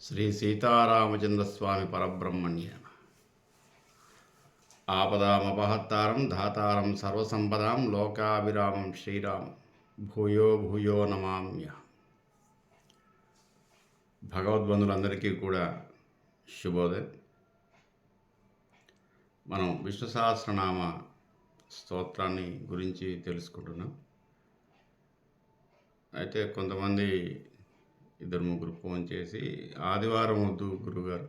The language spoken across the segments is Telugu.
శ్రీ సీతారామచంద్రస్వామి పరబ్రహ్మణ్య ఆపదామపహత్తారం ధాతారం సర్వసంపదాం లోకాభిరామం శ్రీరామం భూయో భూయో నమామ్య. భగవద్బంధులందరికీ కూడా శుభోదయం. మనం విష్ణు సహస్రనామ స్తోత్రాన్ని గురించి తెలుసుకుంటున్నాం. అయితే కొంతమంది ఇద్దరు ముగ్గురు ఫోన్ చేసి ఆదివారం వద్దు గురుగారు,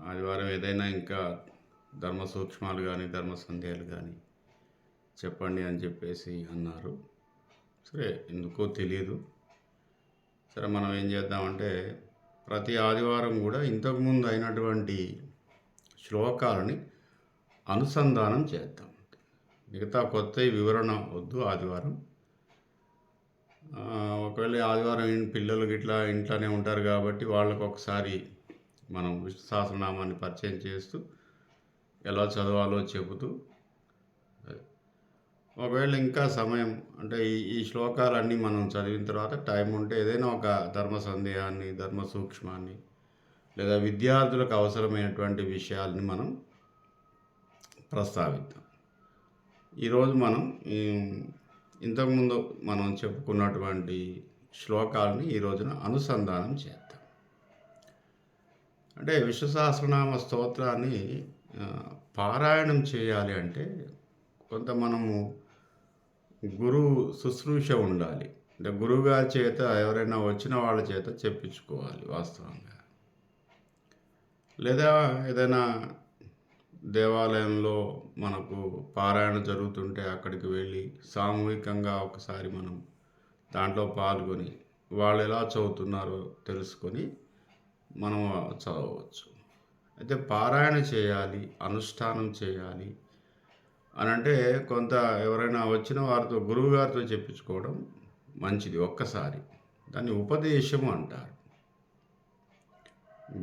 ఆదివారం ఏదైనా ఇంకా ధర్మ సూక్ష్మాలు కానీ ధర్మ సందేహాలు కానీ చెప్పండి అని చెప్పేసి అన్నారు. సరే, ఎందుకో తెలియదు. సరే, మనం ఏం చేద్దామంటే ప్రతి ఆదివారం కూడా ఇంతకుముందు అయినటువంటి శ్లోకాలని అనుసంధానం చేద్దాం. మిగతా కొత్త వివరణ వద్దు ఆదివారం. ఒకవేళ ఆదివారం పిల్లలు గిట్లా ఇంట్లోనే ఉంటారు కాబట్టి వాళ్ళకు ఒకసారి మనం విష్ణు సహస్రనామాన్ని పరిచయం చేస్తూ ఎలా చదవాలో చెబుతూ, ఒకవేళ ఇంకా సమయం అంటే ఈ శ్లోకాలన్నీ మనం చదివిన తర్వాత టైం ఉంటే ఏదైనా ఒక ధర్మ సందేహాన్ని, ధర్మ సూక్ష్మాన్ని లేదా విద్యార్థులకు అవసరమైనటువంటి విషయాల్ని మనం ప్రస్తావిద్దాం. ఈరోజు మనం ఇంతకుముందు మనం చెప్పుకున్నటువంటి శ్లోకాలని ఈ రోజున అనుసంధానం చేద్దాం. అంటే విష్ణు సహస్రనామ స్తోత్రాన్ని పారాయణం చేయాలి అంటే కొంత మనము గురువు శుశ్రూష ఉండాలి. అంటే గురువుగారి చేత ఎవరైనా వచ్చిన వాళ్ళ చేత చెప్పించుకోవాలి వాస్తవంగా. లేదా ఏదైనా దేవాలయంలో మనకు పారాయణ జరుగుతుంటే అక్కడికి వెళ్ళి సామూహికంగా ఒకసారి మనం దాంట్లో పాల్గొని వాళ్ళు ఎలా చదువుతున్నారో తెలుసుకొని మనం చదవచ్చు. అయితే పారాయణ చేయాలి, అనుష్ఠానం చేయాలి అని అంటే కొంత ఎవరైనా వచ్చిన వారితో గురువుగారితో చెప్పించుకోవడం మంచిది. ఒక్కసారి దాన్ని ఉపదేశం అంటారు.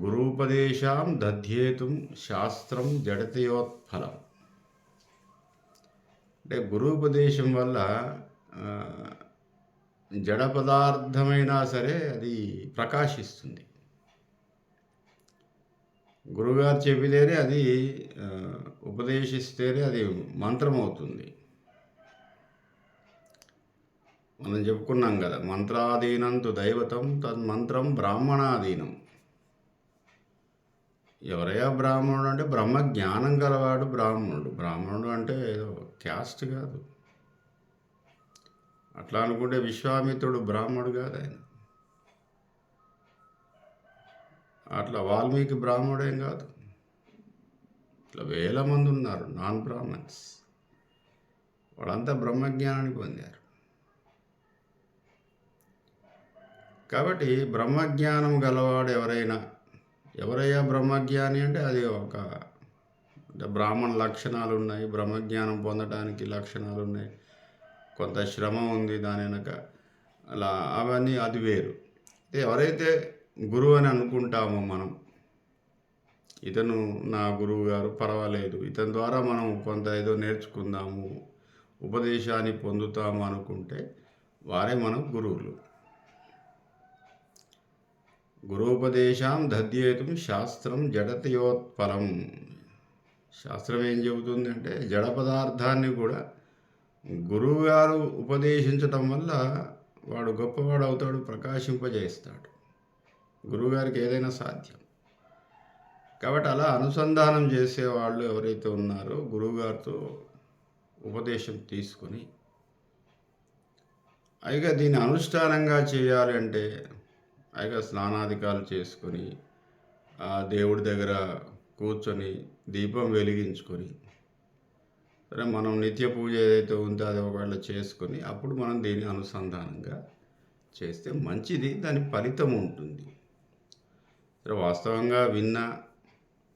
గురూపదేశాం దధ్యేతుం శాస్త్రం జడతయోత్ఫలం. అంటే గురూపదేశం వల్ల జడ పదార్థమైనా సరే అది ప్రకాశిస్తుంది. గురువుగారు చెప్పితేనే అది ఉపదేశిస్తేనే అది మంత్రం అవుతుంది. మనం చెప్పుకున్నాం కదా, మంత్రాధీనంతు దైవతం తన్మంత్రం బ్రాహ్మణాధీనం. ఎవరయ్యా బ్రాహ్మణుడు అంటే బ్రహ్మ జ్ఞానం గలవాడు బ్రాహ్మణుడు. బ్రాహ్మణుడు అంటే ఏదో క్యాస్ట్ కాదు. అట్లా అనుకుంటే విశ్వామిత్రుడు బ్రాహ్మణుడు కాదు ఆయన. అట్లా వాల్మీకి బ్రాహ్మణుడేం కాదు. ఇట్లా వేల మంది ఉన్నారు నాన్ బ్రాహ్మణ్స్, వాళ్ళంతా బ్రహ్మజ్ఞానాన్ని పొందారు. కాబట్టి బ్రహ్మజ్ఞానం గలవాడు ఎవరయ్యా బ్రహ్మజ్ఞాని అంటే అది అంటే బ్రాహ్మణ లక్షణాలు ఉన్నాయి, బ్రహ్మజ్ఞానం పొందడానికి లక్షణాలు ఉన్నాయి, కొంత శ్రమ ఉంది దాని వెనక, అలా అవన్నీ అది వేరు. ఎవరైతే గురువు అని అనుకుంటామో మనం, ఇతను నా గురువు గారు పర్వాలేదు, ఇతని ద్వారా మనం కొంత ఏదో నేర్చుకుందాము, ఉపదేశాన్ని పొందుతాము అనుకుంటే వారే మనం గురువులు. గురూపదేశాం దధ్యేతుం శాస్త్రం జడతయోత్ఫలం. శాస్త్రం ఏం చెబుతుంది అంటే జడ పదార్థాన్ని కూడా గురువుగారు ఉపదేశించటం వల్ల వాడు గొప్పవాడు అవుతాడు, ప్రకాశింపజేస్తాడు. గురువుగారికి ఏదైనా సాధ్యం. కాబట్టి అలా అనుసంధానం చేసేవాళ్ళు ఎవరైతే ఉన్నారో గురువుగారితో ఉపదేశం తీసుకొని అయిగా దీన్ని అనుష్ఠానంగా చేయాలి అంటే అయిగా స్నానాధికాలు చేసుకొని దేవుడి దగ్గర కూర్చొని దీపం వెలిగించుకొని, సరే మనం నిత్య పూజ ఏదైతే ఉందో అది ఒకవేళ చేసుకొని అప్పుడు మనం దీన్ని అనుసంధానంగా చేస్తే మంచిది, దాని ఫలితం ఉంటుంది. సరే, వాస్తవంగా విన్నా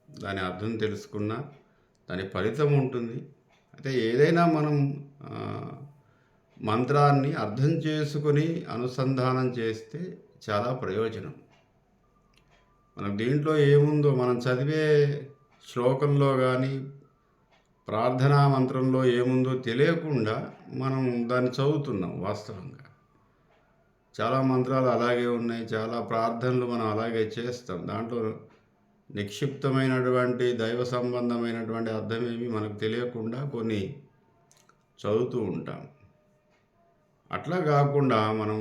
దాని అర్థం తెలుసుకున్నా దాని ఫలితం ఉంటుంది. అయితే ఏదైనా మనం మంత్రాన్ని అర్థం చేసుకొని అనుసంధానం చేస్తే చాలా ప్రయోజనం. మనకు దీంట్లో ఏముందో మనం చదివే శ్లోకంలో కానీ ప్రార్థనా మంత్రంలో ఏముందో తెలియకుండా మనం దాన్ని చదువుతున్నాం వాస్తవంగా. చాలా మంత్రాలు అలాగే ఉన్నాయి. చాలా ప్రార్థనలు మనం అలాగే చేస్తాం. దాంట్లో నిక్షిప్తమైనటువంటి దైవ సంబంధమైనటువంటి అర్థమేమి మనకు తెలియకుండా కొన్ని చదువుతూ ఉంటాం. అట్లా కాకుండా మనం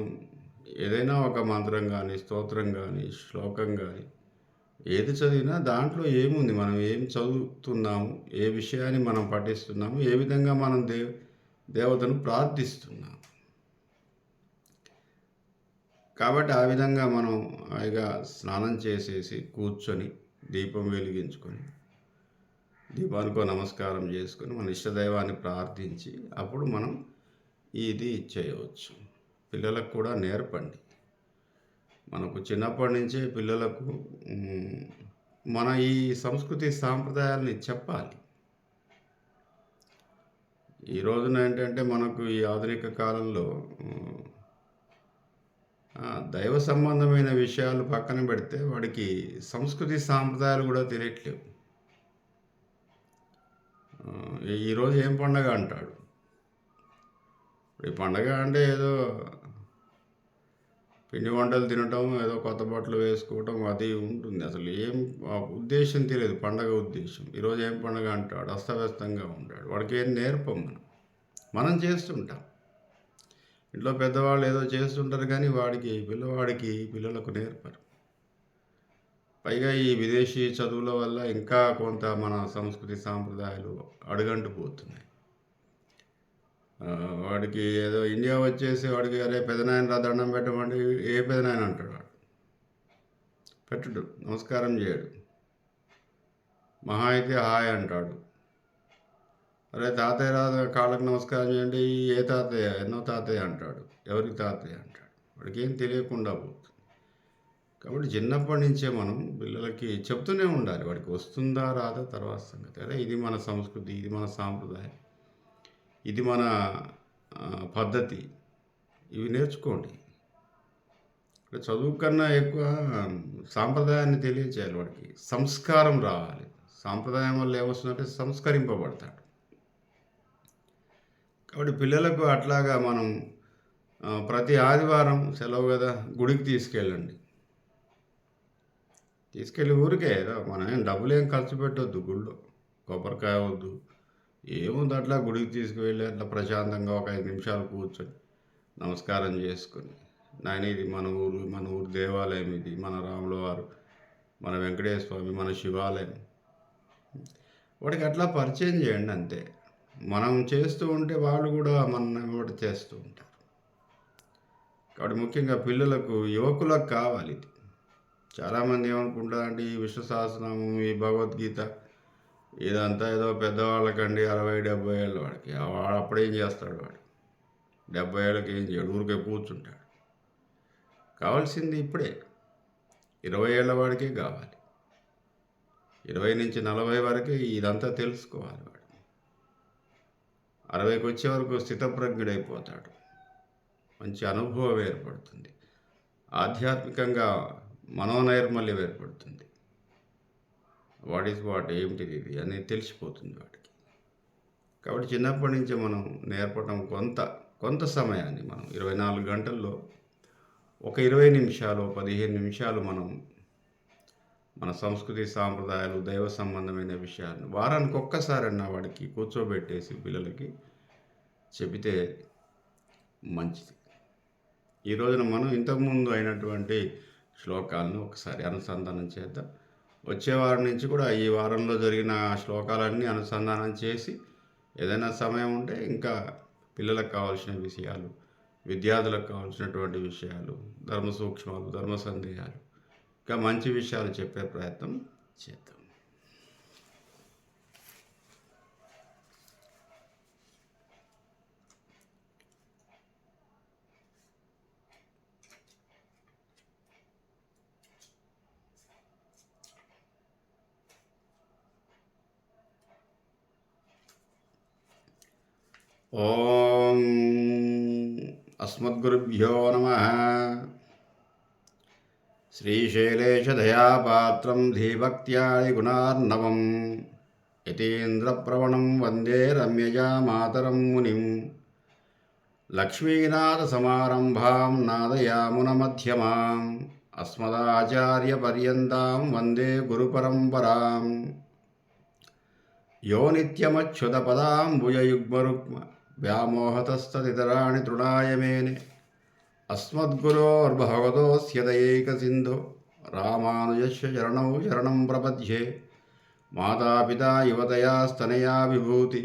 ఏదైనా ఒక మంత్రం కానీ, స్తోత్రం కానీ, శ్లోకం కానీ ఏది చదివినా దాంట్లో ఏముంది, మనం ఏం చదువుతున్నాము, ఏ విషయాన్ని మనం పఠిస్తున్నాము, ఏ విధంగా మనం దేవతను ప్రార్థిస్తున్నాము. కాబట్టి ఆ విధంగా మనం హాయిగా స్నానం చేసేసి కూర్చొని దీపం వెలిగించుకొని దీపానికో నమస్కారం చేసుకొని మన ఇష్టదైవాన్ని ప్రార్థించి అప్పుడు మనం ఇది చేయవచ్చు. పిల్లలకు కూడా నేర్పండి. మనకు చిన్నప్పటి నుంచే పిల్లలకు మన ఈ సంస్కృతి సాంప్రదాయాల్ని చెప్పాలి. ఈ రోజున ఏంటంటే మనకు ఈ ఆధునిక కాలంలో దైవ సంబంధమైన విషయాలు పక్కన పెడితే వాడికి సంస్కృతి సాంప్రదాయాలు కూడా తెలియట్లేవు. ఈరోజు ఏం పండగ అంటాడు. ఈ పండగ అంటే ఏదో పిండి వంటలు తినటం, ఏదో కొత్త బట్టలు వేసుకోవటం అది ఉంటుంది. అసలు ఏం ఉద్దేశం తెలియదు, పండగ ఉద్దేశం. ఈరోజు ఏం పండగ అంటాడు, అస్తవ్యస్తంగా ఉంటాడు. వాడికి ఏం నేర్పం మనం చేస్తుంటాం. ఇంట్లో పెద్దవాళ్ళు ఏదో చేస్తుంటారు కానీ పిల్లలకు నేర్పరు. పైగా ఈ విదేశీ చదువుల వల్ల ఇంకా కొంత మన సంస్కృతి సాంప్రదాయాలు అడుగంటిపోతున్నాయి. వాడికి ఏదో ఇండియా వచ్చేసి వాడికి అరే పెదనాయన దండం పెట్టమంటే ఏ పెదనాయన అంటాడు. వాడు పెట్టడు, నమస్కారం చేయడు. మహా అయితే హాయ్ అంటాడు. అరే తాతయ్య రాదు కాళ్ళకు నమస్కారం చేయండి, ఏ తాతయ్య, ఎన్నో తాతయ్య అంటాడు. ఎవరికి తాతయ్య అంటాడు. వాడికి ఏం తెలియకుండా పోతుంది. కాబట్టి చిన్నప్పటి నుంచే మనం పిల్లలకి చెప్తూనే ఉండాలి. వాడికి వస్తుందా రాదా తర్వాత సంగతి. అరే ఇది మన సంస్కృతి, ఇది మన సాంప్రదాయం, ఇది మన పద్ధతి, ఇవి నేర్చుకోండి. చదువు కన్నా ఎక్కువ సాంప్రదాయాన్ని తెలియచేయాలి. వాడికి సంస్కారం రావాలి. సాంప్రదాయం వల్ల ఏమొస్తుందంటే సంస్కరింపబడతాడు. కాబట్టి పిల్లలకు అట్లాగా మనం ప్రతి ఆదివారం సెలవు కదా, గుడికి తీసుకెళ్ళండి. తీసుకెళ్ళి ఊరికే మనం ఏం డబ్బులు ఏం ఖర్చు పెట్టొద్దు. గుళ్ళో కొబ్బరికాయ వద్దు, ఏముంది, అట్లా గుడికి తీసుకువెళ్ళి అట్లా ప్రశాంతంగా ఒక 5 నిమిషాలు కూర్చొని నమస్కారం చేసుకొని, నాయన ఇది మన ఊరు దేవాలయం, ఇది మన రాముల వారు, మన వెంకటేశ్వర స్వామి, మన శివాలయం. వాడికి అట్లా పరిచయం చేయండి అంతే. మనం చేస్తూ ఉంటే వాళ్ళు కూడా మన చేస్తూ ఉంటారు. కాబట్టి ముఖ్యంగా పిల్లలకు, యువకులకు కావాలి ఇది. చాలామంది ఏమనుకుంటారంటే ఈ విష్ణు సహస్రనామం, ఈ భగవద్గీత ఇదంతా ఏదో పెద్దవాళ్ళకండి, 60-70 ఏళ్ళ వాడికి. వాడు అప్పుడేం చేస్తాడు, వాడు 70 ఏళ్ళకి ఏం చేయడు, ఊరికే కూర్చుంటాడు. కావాల్సింది ఇప్పుడే 20 ఏళ్ళ వాడికే కావాలి. 20 నుంచి 40 వరకే ఇదంతా తెలుసుకోవాలి వాడు. 60కి వచ్చే వరకు స్థితప్రజ్ఞుడైపోతాడు. మంచి అనుభవం ఏర్పడుతుంది. ఆధ్యాత్మికంగా మనోనైర్మల్యం ఏర్పడుతుంది. వాట్ ఈజ్ వాట్, ఏమిటిది ఇది అనేది తెలిసిపోతుంది వాడికి. కాబట్టి చిన్నప్పటి నుంచే మనం నేర్పడం, కొంత సమయాన్ని మనం 24 గంటల్లో ఒక 20 నిమిషాలు, 15 నిమిషాలు మనం మన సంస్కృతి సాంప్రదాయాలు, దైవ సంబంధమైన విషయాలను వారానికి ఒక్కసారన్నా వాడికి కూర్చోబెట్టేసి పిల్లలకి చెబితే మంచిది. ఈ రోజున మనం ఇంతకుముందు అయినటువంటి శ్లోకాలను ఒకసారి అనుసంధానం చేద్దాం. వచ్చే వారం నుంచి కూడా ఈ వారంలో జరిగిన శ్లోకాలన్నీ అనుసంధానం చేసి ఏదైనా సమయం ఉంటే ఇంకా పిల్లలకు కావాల్సిన విషయాలు, విద్యార్థులకు కావాల్సినటువంటి విషయాలు, ధర్మ సూక్ష్మాలు, ధర్మ సందేహాలు, ఇంకా మంచి విషయాలు చెప్పే ప్రయత్నం చేద్దాం. ఓం అస్మద్గురుభ్యో నమః. శ్రీశైలేశదయాపాత్రం ధీభక్త్యాదిగుణార్ణవం యతీంద్రప్రవణం వందే రమ్యజా మాతరం మునిం. లక్ష్మీనాథసమారంభాం నాదయామునమధ్యమాం అస్మదాచార్యపర్యంతాం వందే గురుపరంపరాం. యో నిత్యమచ్యుతపదాంబుజయుగ్మరుక్మ వ్యామోహతస్తదితరాణి తృణాయ మేనే. అస్మద్గురోర్భగవతోస్య దయైకసిన్ధో రామానుజస్య చరణౌ శరణం ప్రపద్యే. మాతాపితా యువతయాస్తనయా విభూతి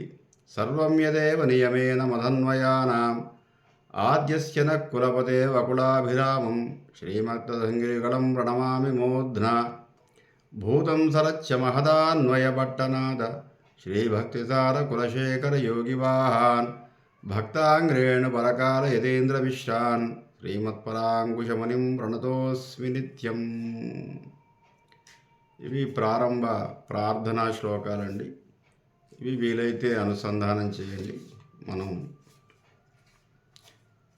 సర్వం యదేవ నియమేన మదన్వయానాం. ఆద్యస్య న కులపతే వకులాభిరామం శ్రీమత్తదంగిరికళం ప్రణమామి మూర్ధ్నా. భూతం సరచ్చ మహదాన్వయపట్టనాద శ్రీభక్తిసార కులశేఖర యోగివాహాన్. భక్తాంగ్రేణు పరకాల యతీంద్రమిశ్రాన్ శ్రీమత్పరాంకుశమునిం ప్రణతోస్మి నిత్యం. ఇవి ప్రారంభ ప్రార్థనా శ్లోకాలండి. ఇవి వీలైతే అనుసంధానం చేయండి.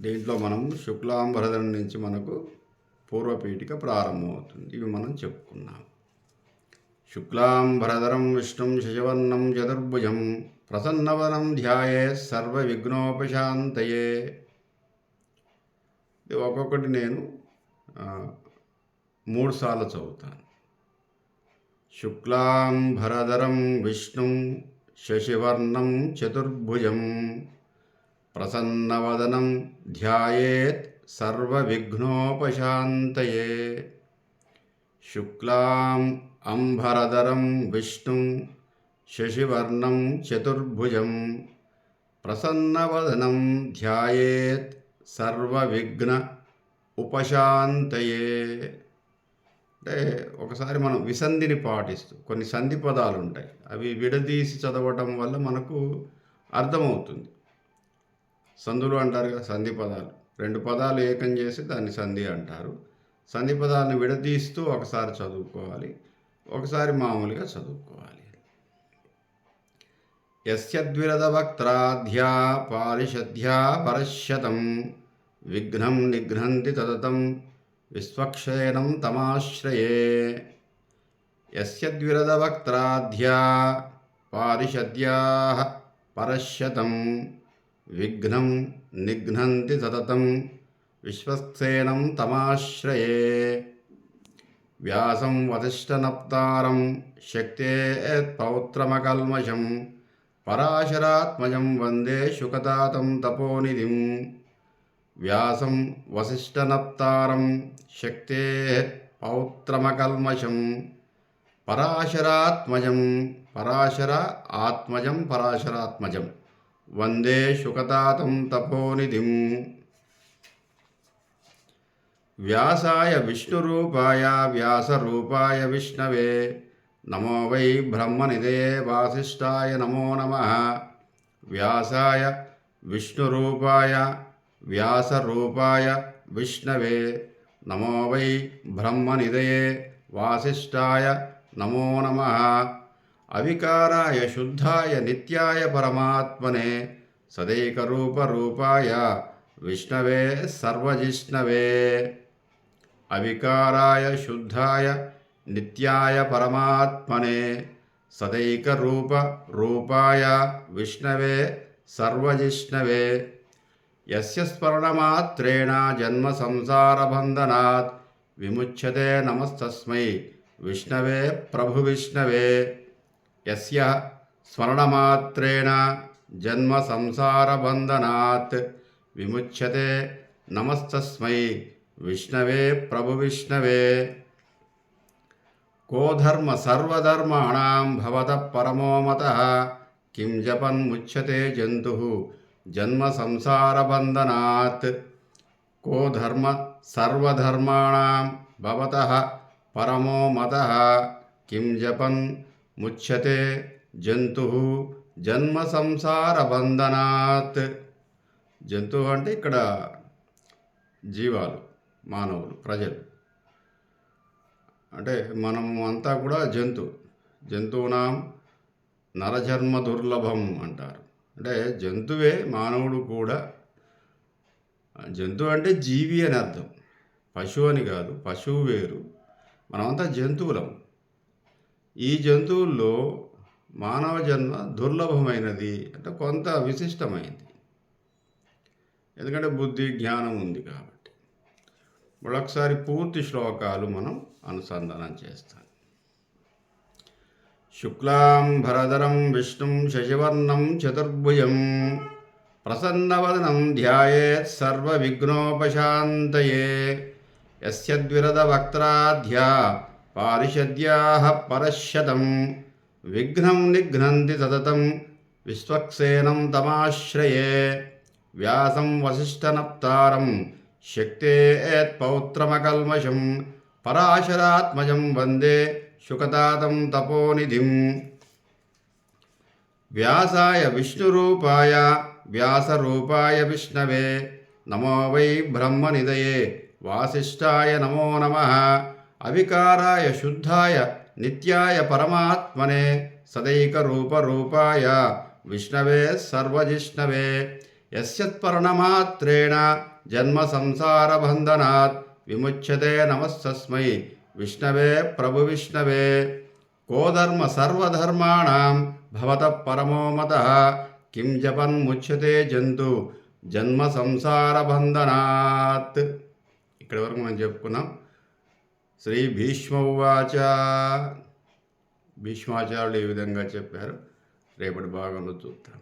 దీంట్లో మనం శుక్లాంబరధరం నుంచి మనకు పూర్వపీఠిక ప్రారంభమవుతుంది. ఇవి మనం చెప్పుకున్నాం. శుక్లాంబరధరం విష్ణుం శశివర్ణం చతుర్భుజం ప్రసన్నవదనం ధ్యాయేత్ సర్వ విఘ్నోపశాంతయే. ఇది ఒక్కొక్కటి నేను 3 సార్లు చదువుతాను. శుక్లాంబరధరం విష్ణుం శశివర్ణం చతుర్భుజం ప్రసన్నవదనం ధ్యాయేత్ సర్వ విఘ్నోపశాంతయే. శుక్లాం అంబరధరం విష్ణుం శశివర్ణం చతుర్భుజం ప్రసన్నవదనం ధ్యాయేత్ సర్వ విఘ్న ఉపశాంతయే. అంటే ఒకసారి మనం విసంధిని పాటిస్తూ కొన్ని సంధి పదాలు ఉంటాయి, అవి విడదీసి చదవటం వల్ల మనకు అర్థమవుతుంది. సంధులు అంటారు కదా, సంధి పదాలు. 2 పదాలు ఏకం చేసి దాన్ని సంధి అంటారు. సంధి పదాలను విడదీస్తూ ఒకసారి చదువుకోవాలి, ఒకసారి మామూలుగా చదువుకోవాలి. యస్యద్విరదవక్త్రాధ్యా పారిషద్ధ్యా పరశ్యతం విఘ్నం నిఘ్నంతి తదతం విశ్వక్షేణం తమాశ్రయే. యస్యద్విరదవక్త్రాధ్యా పారిషద్ధ్యాః పరశ్యతం విఘ్నం నిఘ్నంతి సతతం విశ్వక్సేనం తమాశ్రయే. వ్యాసం వసిష్ఠనప్తారం శక్తేత్పౌత్రమకల్మషం పరాశరాత్మజం వందే శుకతాతం తపోనిధిం. వ్యాసం వసిష్ఠనప్తారం శక్తేత్పౌత్రమకల్మషం పరాశరాత్మజం పరాశరాత్మజం వందే శుకతాతం తపోనిధిం. వ్యాసాయ విష్ణురూపాయ వ్యాసరూపాయ విష్ణవే నమో వై బ్రహ్మనిధయే వాసిష్ఠాయ నమో నమః. వ్యాసాయ విష్ణురూపాయ వ్యాసరూపాయ విష్ణవే నమో వై బ్రహ్మనిధయే వాసిష్ఠాయ నమో నమః. అవికారాయ శుద్ధాయ నిత్యాయ పరమాత్మనే సదైకరూపరూపాయ విష్ణవే సర్వజిష్ణవే. అవికారాయ శుద్ధాయ నిత్యాయ పరమాత్మనే సదైకరూపరూపాయ విష్ణవే సర్వజిష్ణవే. యస్య స్మరణమాత్రేణ జన్మ సంసారబంధనాత్ విముచ్యతే నమస్తస్మై విష్ణవే ప్రభు విష్ణవే. యస్య స్మరణమాత్రేణ జన్మ సంసారబంధనాత్ విముచ్యతే నమస్తస్మై విష్ణవే ప్రభు విష్ణవే. కో ధర్మ సర్వధర్మాణాం భవతః పరమో మతః కిం జపన్ముచ్యతే జంతుః జన్మ సంసారబంధనాత్. కో ధర్మ సర్వధర్మాణాం భవతః పరమో మతః కిం జపన్ ముచ్యతే జంతుః జన్మ సంసారబంధనాత్. జంతువు అంటే ఇక్కడ జీవాలు, మానవులు, ప్రజలు. అంటే మనము అంతా కూడా జంతువునాం నరజన్మ దుర్లభం అంటారు. అంటే జంతువే, మానవుడు కూడా. జంతువు అంటే జీవి అని అర్థం, పశువు అని కాదు. పశువు వేరు, మనమంతా జంతువులం. ఈ జంతువుల్లో మానవ జన్మ దుర్లభమైనది, అంటే కొంత విశిష్టమైనది. ఎందుకంటే బుద్ధి జ్ఞానం ఉంది కాబట్టి. మరొకసారి పూర్తి శ్లోకాలు మనం అనుసంధానం చేస్తాం. శుక్లాం భరధరం విష్ణుం శశివర్ణం చతుర్భుజం ప్రసన్నవదనం ధ్యాయేత్ సర్వవిఘ్నోపశాంతయే. యస్య ద్విరదవక్త్రాధ్యా పారిషద్యాః పరశ్శతం విఘ్నం నిఘ్నంతి సతతం విశ్వక్సేనం తమాశ్రయే. వ్యాసం వసిష్ఠనప్తారం శక్తేత్పౌత్రమకల్మషం పరాశరాత్మజం వందే శుకతాతం తపోనిధిం. వ్యాసాయ విష్ణురూపాయ వ్యాసరూపాయ విష్ణవే నమో వై బ్రహ్మనిధయే వాసిష్ఠాయ నమో నమః. అవికారాయ శుద్ధాయ నిత్యాయ పరమాత్మనే సదైకరూపరూపాయ విష్ణవే సర్వజిష్ణవే. యస్యత్పర్ణమాత్రేణ జన్మ సంసారబంధనాత్ విముచ్యతే నమస్తస్మై విష్ణవే ప్రభు విష్ణవే. కో ధర్మ సర్వధర్మాణం భవతః పరమో మతః కిం జపన్ముచ్యతే జంతు జన్మ సంసారబంధనాత్. ఇక్కడి వరకు మనం చెప్పుకున్నాం. శ్రీ భీష్మ ఉవాచ. భీష్మాచార్యులు ఈ విధంగా చెప్పారు. రేపటి భాగంలో చూద్దాం.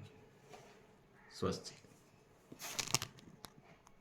స్వస్తి.